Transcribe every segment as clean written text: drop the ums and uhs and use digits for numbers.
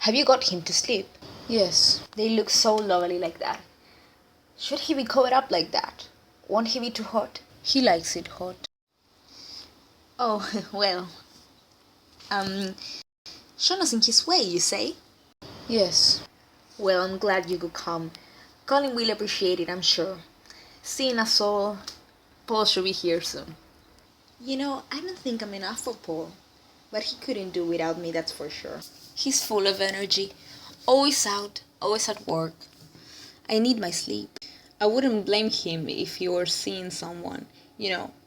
Have you got him to sleep? Yes. They look so lovely like that. Should he be covered up like that? Won't he be too hot? He likes it hot. Oh, well. Sean us in his way, you say? Yes. Well, I'm glad you could come. Colin will appreciate it, I'm sure. Seeing us all, Paul should be here soon. You know, I don't think I'm enough for Paul. But he couldn't do without me, that's for sure. He's full of energy. Always out, always at work. I need my sleep. I wouldn't blame him if he were seeing someone.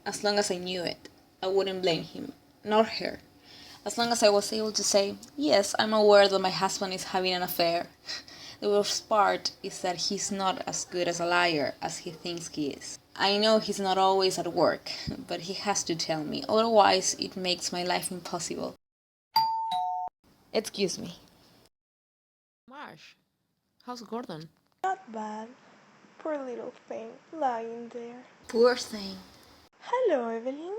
As long as I knew it. I wouldn't blame him. Nor her. As long as I was able to say, yes, I'm aware that my husband is having an affair. The worst part is that he's not as good as a liar as he thinks he is. I know he's not always at work, but he has to tell me, otherwise it makes my life impossible. Excuse me. Marsh, how's Gordon? Not bad. Poor little thing, lying there. Poor thing. Hello, Evelyn.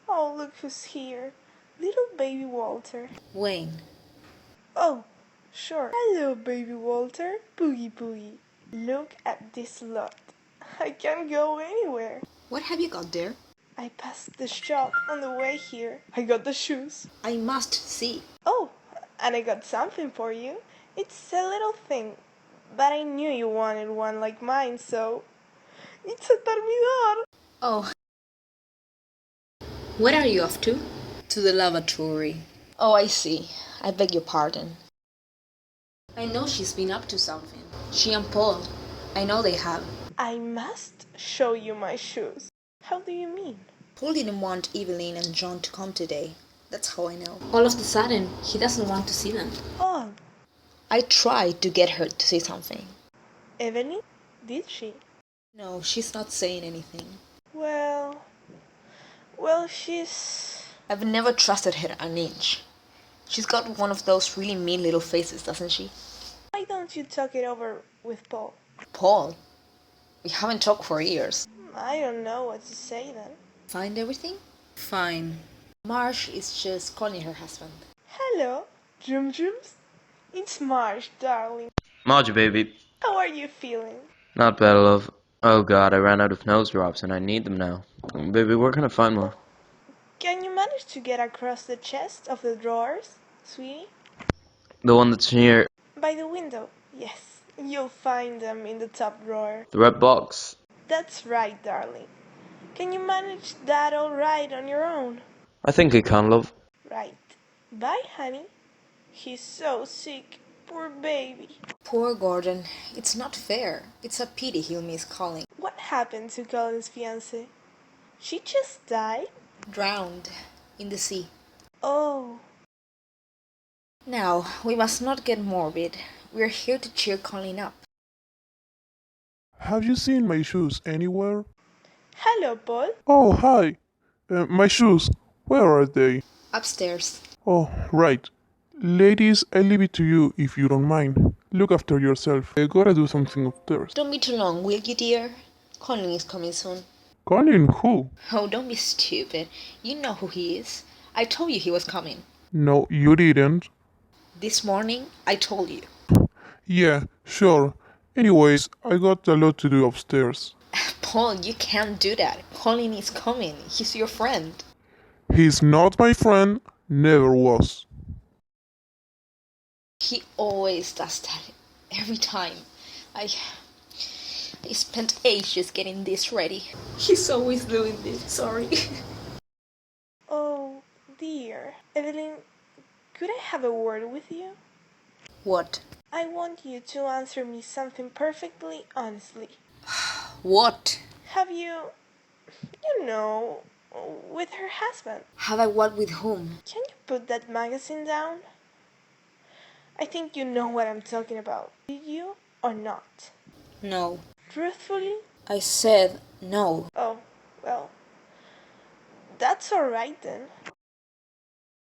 Oh, look who's here. Little baby Walter. Wayne. Oh, sure. Hello, baby Walter. Boogie boogie. Look at this lot. I can't go anywhere. What have you got there? I passed the shop on the way here. I got the shoes. I must see. Oh, and I got something for you. It's a little thing, but I knew you wanted one like mine, so... It's a termidor. Oh. Where are you off to? To the lavatory. Oh, I see. I beg your pardon. I know she's been up to something. She and Paul. I know they have. I must show you my shoes. How do you mean? Paul didn't want Evelyn and John to come today. That's how I know. All of a sudden, he doesn't want to see them. Oh, I tried to get her to say something. Evelyn? Did she? No, she's not saying anything. Well, she's... I've never trusted her an inch. She's got one of those really mean little faces, doesn't she? Why don't you talk it over with Paul? Paul? We haven't talked for years. I don't know what to say then. Find everything? Fine. Marsh is just calling her husband. Hello, Jum Jums. It's Marsh, darling. Margie, baby. How are you feeling? Not bad, love. Oh god, I ran out of nose drops and I need them now. Baby, where can I find more? Can you manage to get across the chest of the drawers, sweetie? The one that's near By the window, yes. You'll find them in the top drawer. the red box. That's right, darling. Can you manage that all right on your own? I think I can, love. Right. Bye, honey. He's so sick. Poor baby. Poor Gordon. It's not fair. It's a pity he'll miss calling. What happened to Colin's fiancée? She just died? Drowned in the sea. Oh. Now, we must not get morbid. We're here to cheer Colin up. Have you seen my shoes anywhere? Hello, Paul. Oh, hi. My shoes. Where are they? Upstairs. Oh, right. Ladies, I leave it to you if you don't mind. Look after yourself. I gotta do something upstairs. Don't be too long, will you, dear? Colin is coming soon. Colin, who? Oh, don't be stupid. You know who he is. I told you he was coming. No, you didn't. This morning, I told you. Yeah, sure. Anyways, I got a lot to do upstairs. Paul, you can't do that. Colin is coming. He's your friend. He's not my friend, never was. He always does that. Every time. I spent ages getting this ready. He's always doing this. Sorry. Oh, dear. Evelyn, could I have a word with you? What? I want you to answer me something perfectly honestly. What? Have you, with her husband? Have I what with whom? Can you put that magazine down? I think you know what I'm talking about. Did you or not? No. Truthfully? I said no. Oh, well, that's alright then.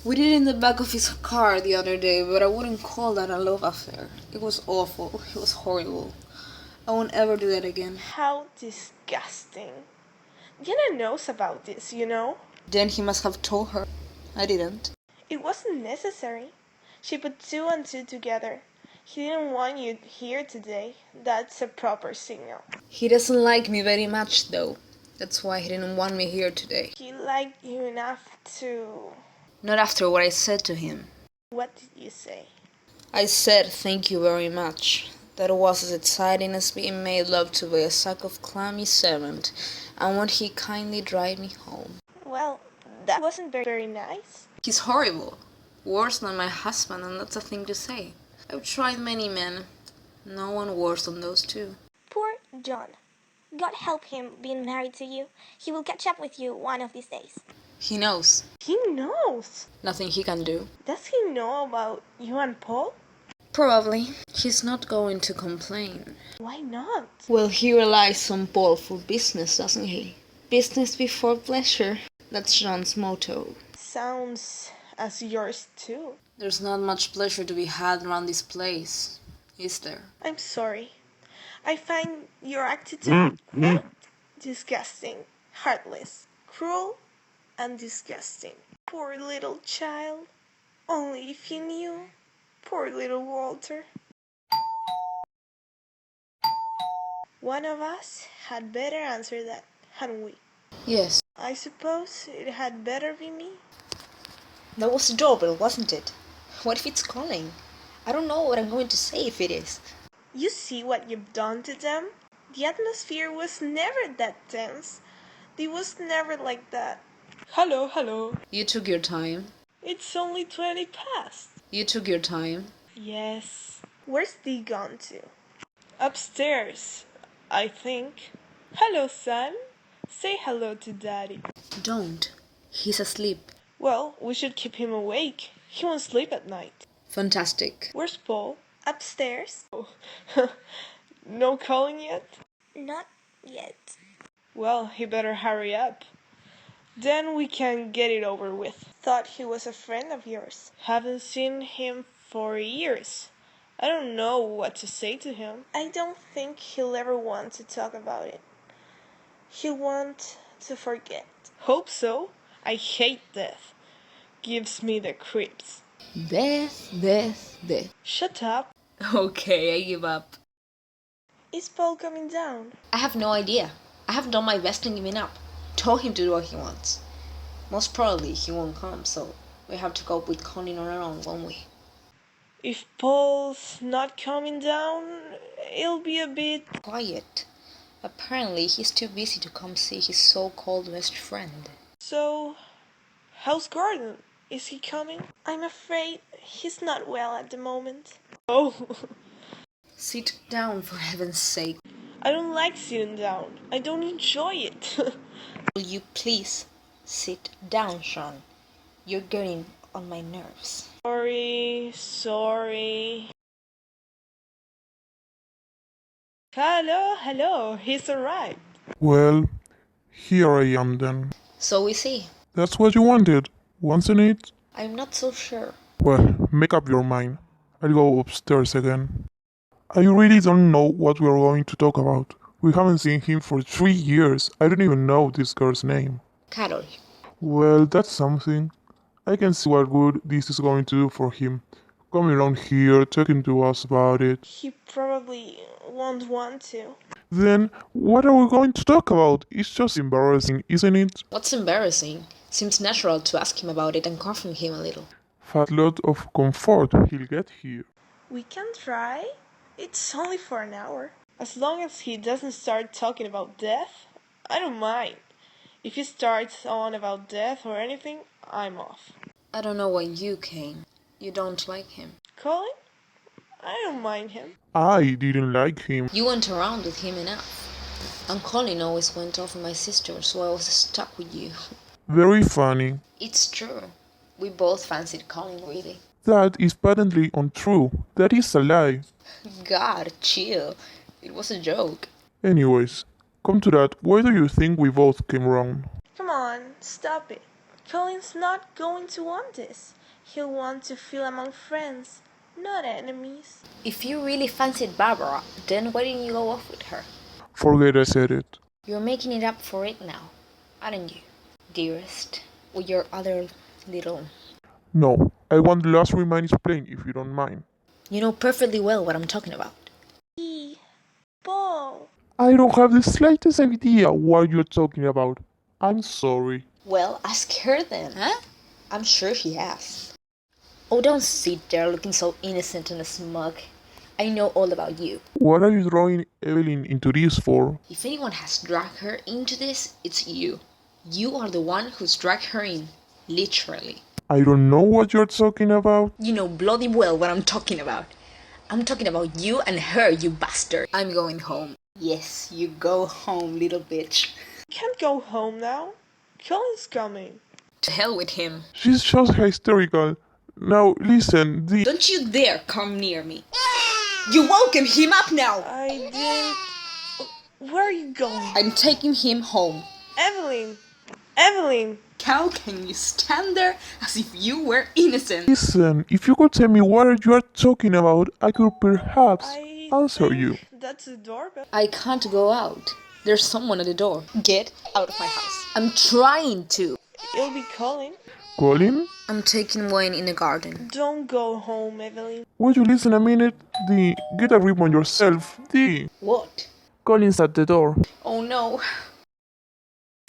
We did it in the back of his car the other day, but I wouldn't call that a love affair. It was awful. It was horrible. I won't ever do that again. How disgusting. Jenna knows about this, you know? Then he must have told her. I didn't. It wasn't necessary. She put two and two together. He didn't want you here today. That's a proper signal. He doesn't like me very much, though. That's why he didn't want me here today. He liked you enough to... Not after what I said to him. What did you say? I said thank you very much. That was as exciting as being made love to by a sack of clammy cement, and would he kindly drive me home. Well, that wasn't very nice. He's horrible. Worse than my husband, and that's a thing to say. I've tried many men. No one worse than those two. Poor John. God help him being married to you. He will catch up with you one of these days. He knows. He knows. Nothing he can do. Does he know about you and Paul? Probably. He's not going to complain. Why not? Well, he relies on Paul for business, doesn't he? Business before pleasure. That's John's motto. Sounds as yours too. There's not much pleasure to be had around this place, is there? I'm sorry. I find your attitude disgusting, heartless, cruel, and disgusting. Poor little child. Only if you knew. Poor little Walter. One of us had better answer that, hadn't we? Yes. I suppose it had better be me. That was the doorbell, wasn't it? What if it's calling? I don't know what I'm going to say if it is. You see what you've done to them? The atmosphere was never that tense. It was never like that. Hello, hello. You took your time. It's only 20 past. You took your time. Yes. Where's Dee gone to? Upstairs, I think. Hello, son. Say hello to Daddy. Don't. He's asleep. Well, we should keep him awake. He won't sleep at night. Fantastic. Where's Paul? Upstairs? No calling yet? Not yet. Well, he better hurry up. Then we can get it over with. Thought he was a friend of yours. Haven't seen him for years. I don't know what to say to him. I don't think he'll ever want to talk about it. He'll want to forget. Hope so. I hate death. Gives me the creeps. Death. Shut up. Okay, I give up. Is Paul coming down? I have no idea. I have done my best in giving up. Told him to do what he wants. Most probably he won't come, so we have to cope with Connie on our own, won't we? If Paul's not coming down, it'll be a bit... Quiet. Apparently he's too busy to come see his so-called best friend. So, how's Gordon? Is he coming? I'm afraid he's not well at the moment. Oh, Sit down, for heaven's sake. I don't like sitting down. I don't enjoy it. Will you please sit down, Sean? You're getting on my nerves. Sorry. Hello, he's alright. Well, here I am then. So we see. That's what you wanted, wasn't it? I'm not so sure. Well, make up your mind. I'll go upstairs again. I really don't know what we're going to talk about. We haven't seen him for 3 years. I don't even know this girl's name. Carol. Well, that's something. I can see what good this is going to do for him. Coming around here, talking to us about it. He probably won't want to. Then, what are we going to talk about? It's just embarrassing, isn't it? What's embarrassing? Seems natural to ask him about it and comfort him a little. Fat lot of comfort he'll get here. We can try. It's only for an hour. As long as he doesn't start talking about death, I don't mind. If he starts on about death or anything, I'm off. I don't know why you came. You don't like him. Colin? I don't mind him. I didn't like him. You went around with him enough. And Colin always went off with my sister, so I was stuck with you. Very funny. It's true. We both fancied Colin, really. That is patently untrue. That is a lie. God, chill. It was a joke. Anyways, come to that, where do you think we both came wrong? Come on, stop it. Colin's not going to want this. He'll want to feel among friends, not enemies. If you really fancied Barbara, then why didn't you go off with her? Forget I said it. You're making it up for it now, aren't you, dearest? With your other little... No, I want the last remain explained if you don't mind. You know perfectly well what I'm talking about. Paul. I don't have the slightest idea what you're talking about. I'm sorry. Well, ask her then, huh? I'm sure she has. Oh, don't sit there looking so innocent and smug. I know all about you. What are you drawing Evelyn into this for? If anyone has dragged her into this, it's you. You are the one who's dragged her in. Literally. I don't know what you're talking about. You know bloody well what I'm talking about. I'm talking about you and her, you bastard. I'm going home. Yes, you go home, little bitch. You can't go home now. Colin's coming. To hell with him. She's just hysterical. Now listen, Don't you dare come near me. You woken him up now. I didn't... Where are you going? I'm taking him home. Evelyn! Evelyn! How can you stand there as if you were innocent? Listen, if you could tell me what you are talking about, I could perhaps I answer think you. That's the doorbell. I can't go out. There's someone at the door. Get out of my house. I'm trying to. It'll be Colin. Colin? I'm taking Wayne in the garden. Don't go home, Evelyn. Would you listen a minute? Get a grip on yourself. What? Colin's at the door. Oh no.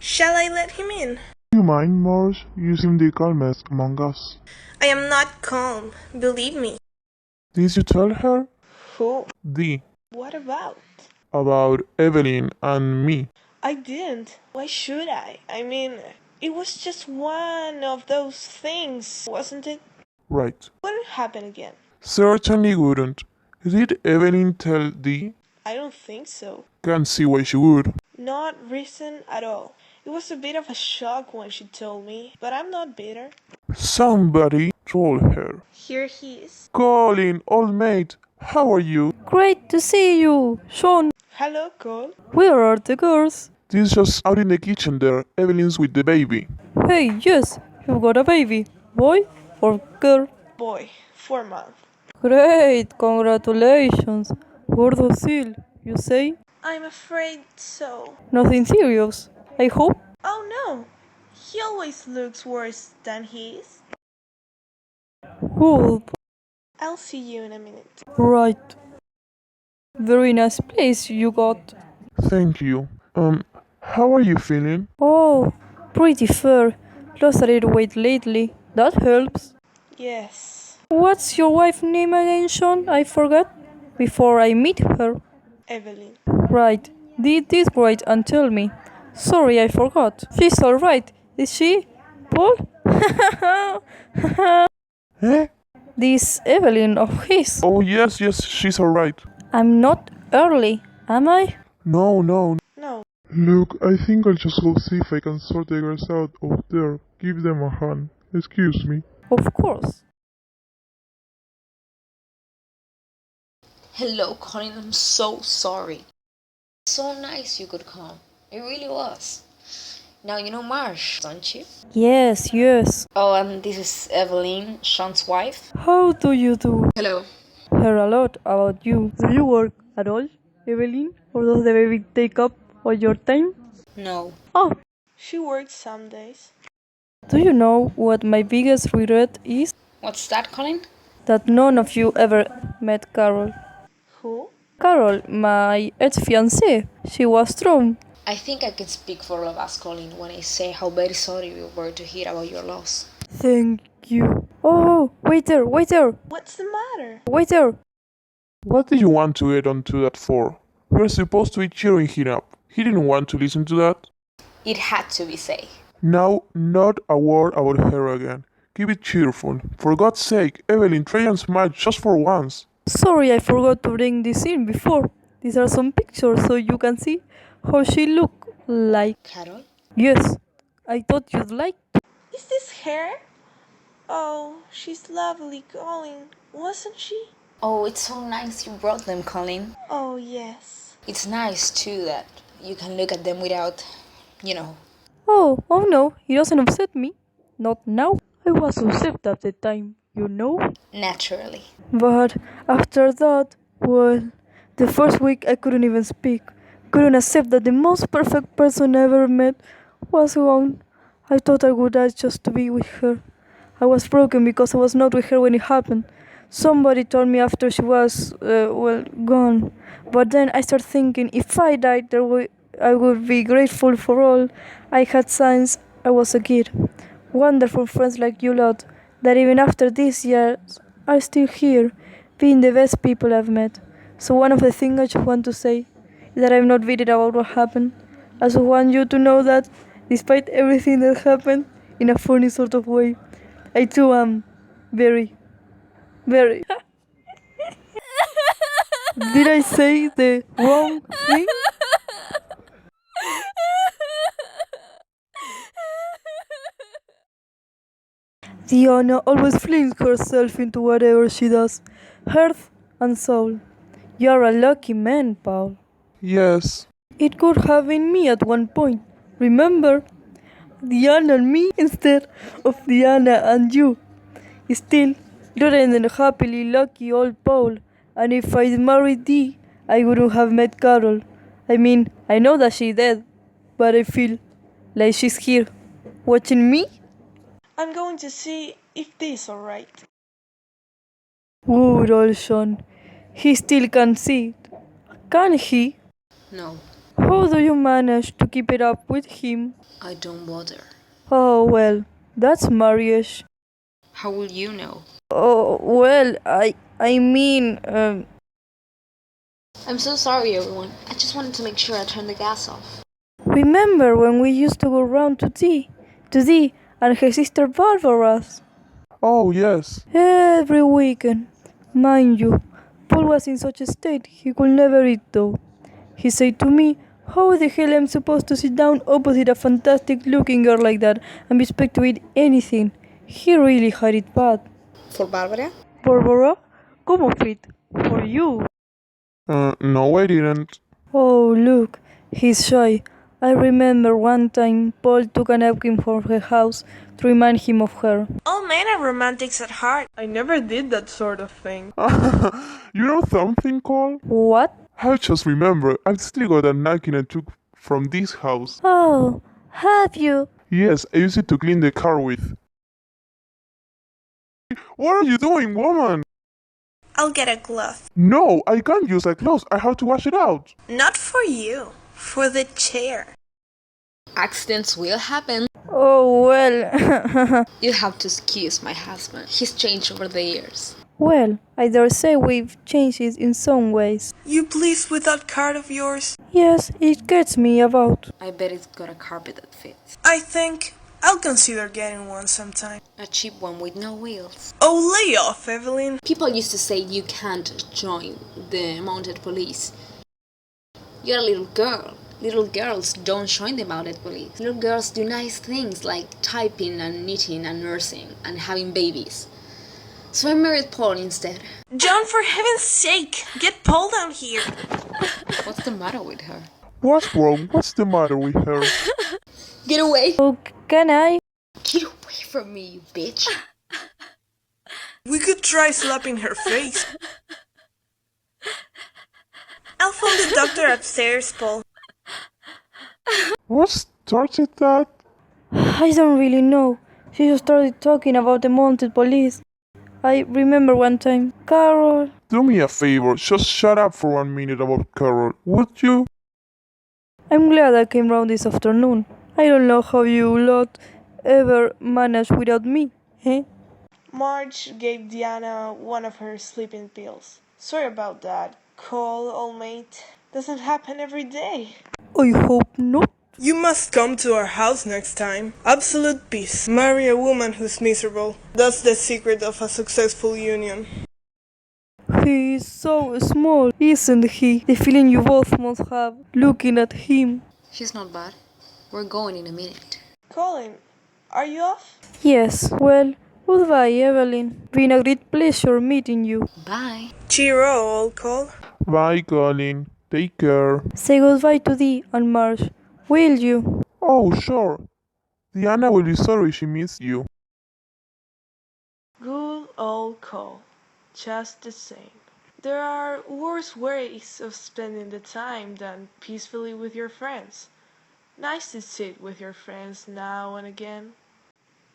Shall I let him in? Do you mind, Marge? You seem the calmest among us. I am not calm, believe me. Did you tell her? Who? D. What about? About Evelyn and me. I didn't. Why should I? I mean, it was just one of those things, wasn't it? Right. Wouldn't happen again. Certainly wouldn't. Did Evelyn tell D? I don't think so. Can't see why she would. Not reason at all. It was a bit of a shock when she told me, but I'm not bitter. Somebody told her. Here he is. Colin, old mate, how are you? Great to see you, Sean. Hello, Cole. Where are the girls? This is just out in the kitchen there. Evelyn's with the baby. Hey, yes, you've got a baby. Boy or girl? Boy, 4 months. Great, congratulations. Gordo Sil, you say? I'm afraid so. Nothing serious, I hope? Oh no! He always looks worse than he is. Good, I'll see you in a minute. right. Very nice place you got. Thank you. How are you feeling? Oh, pretty fair. Lost a little weight lately. That helps. Yes, What's your wife's name again, Sean? I forgot. Before I meet her. Evelyn. Right. Did this great and tell me. Sorry, I forgot. She's alright. Is she? Paul? Eh? This Evelyn of his. Oh, yes, she's alright. I'm not early, am I? No. No, Look, I think I'll just go see if I can sort the girls out over there. Give them a hand. Excuse me. Of course. Hello, Colin. I'm so sorry. So nice you could come. It really was. Now you know Marsh, don't you? Yes. Oh, and this is Evelyn, Sean's wife. How do you do? Hello. Heard a lot about you. Do you work at all, Evelyn? Or does the baby take up all your time? No. Oh, she works some days. do you know what my biggest regret is? What's that, Colin? That none of you ever met Carol. Who? Carol, my ex-fiancée. She was thrown. I think I can speak for all of us, Colin, when I say how very sorry we were to hear about your loss. Thank you. Oh, waiter! What's the matter? Waiter! What did you want to get onto that for? We were supposed to be cheering him up. He didn't want to listen to that. It had to be said. Now, not a word about her again. Keep it cheerful. For God's sake, Evelyn, try and smile just for once. Sorry, I forgot to bring this in before. These are some pictures so you can see how she looked like. Carol? Yes, I thought you'd like. Is this her? Oh, she's lovely, Colin, wasn't she? Oh, it's so nice you brought them, Colin. Oh, yes. It's nice, too, that you can look at them without, Oh no, it doesn't upset me. Not now. I was upset at the time, you know. naturally. But after that, well, the first week I couldn't even speak. Couldn't accept that the most perfect person I ever met was gone. I thought I would die just to be with her. I was broken because I was not with her when it happened. Somebody told me after she was, gone. But then I started thinking if I died, I would be grateful for all I had since I was a kid. Wonderful friends like you lot, that even after these years are still here, being the best people I've met. So one of the things I just want to say is that I'm not bitter about what happened. I just want you to know that despite everything that happened, in a funny sort of way, I too am very, very. Did I say the wrong thing? Diana always flings herself into whatever she does, heart and soul. You're a lucky man, Paul. Yes. It could have been me at one point. Remember? Diana and me instead of Diana and you. Still, you're an happily lucky old Paul, and if I'd married Dee, I wouldn't have met Carol. I mean, I know that she's dead, but I feel like she's here, watching me. I'm going to see if this is alright. Good old Sean. He still can see it, can he? No, How do you manage to keep it up with him? I don't bother. Oh, well, that's marriage. How will you know? Oh, well, I mean, I'm so sorry, everyone. I just wanted to make sure I turned the gas off. remember when we used to go round to Dee and her sister Barbara's? Oh, yes. Every weekend. Mind you, Paul was in such a state he could never eat though. He said to me, how the hell am I supposed to sit down opposite a fantastic looking girl like that and be expected to eat anything? He really had it bad. For Barbara? Barbara? ¿Cómo fit? For you. No, I didn't. Oh, look, he's shy. I remember one time Paul took a napkin from her house to remind him of her. All men are romantics at heart. I never did that sort of thing. You know something, Cole? What? I just remember, I've still got a napkin I took from this house. Oh, have you? Yes, I used it to clean the car with. What are you doing, woman? I'll get a glove. No, I can't use that clothes. I have to wash it out. Not for you, for the chair. Accidents will happen. Oh, well. You'll have to excuse my husband. He's changed over the years. Well, I dare say we've changed it in some ways. You pleased with that card of yours? Yes, it gets me about. I bet it's got a carpet that fits. I think I'll consider getting one sometime. A cheap one with no wheels. Oh, lay off, Evelyn. People used to say you can't join the mounted police. You're a little girl. Little girls don't join the mounted police. Little girls do nice things like typing and knitting and nursing and having babies. So I married Paul instead. John, for heaven's sake, get Paul down here. What's the matter with her? What's wrong? What's the matter with her? Get away! Oh, can I? Get away from me, you bitch! We could try slapping her face. I'll phone the doctor upstairs, Paul. What started that? I don't really know. She just started talking about the mounted police. I remember one time, Carol. Do me a favor, just shut up for 1 minute about Carol, would you? I'm glad I came round this afternoon. I don't know how you lot ever managed without me, eh? Marge gave Diana one of her sleeping pills. Sorry about that, Cole, old mate. Doesn't happen every day. I hope not. You must come to our house next time. Absolute peace. Marry a woman who's miserable. That's the secret of a successful union. He is so small, isn't he? The feeling you both must have looking at him. She's not bad. We're going in a minute. Colin, are you off? Yes, well, goodbye, Evelyn. Been a great pleasure meeting you. Bye. Cheero, old Cole. Bye, Colin. Take care. Say goodbye to Dee and Marsh, will you? Oh, sure. Diana will be sorry she missed you. Good old Cole. Just the same. There are worse ways of spending the time than peacefully with your friends. Nice to sit with your friends now and again.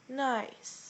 Nice.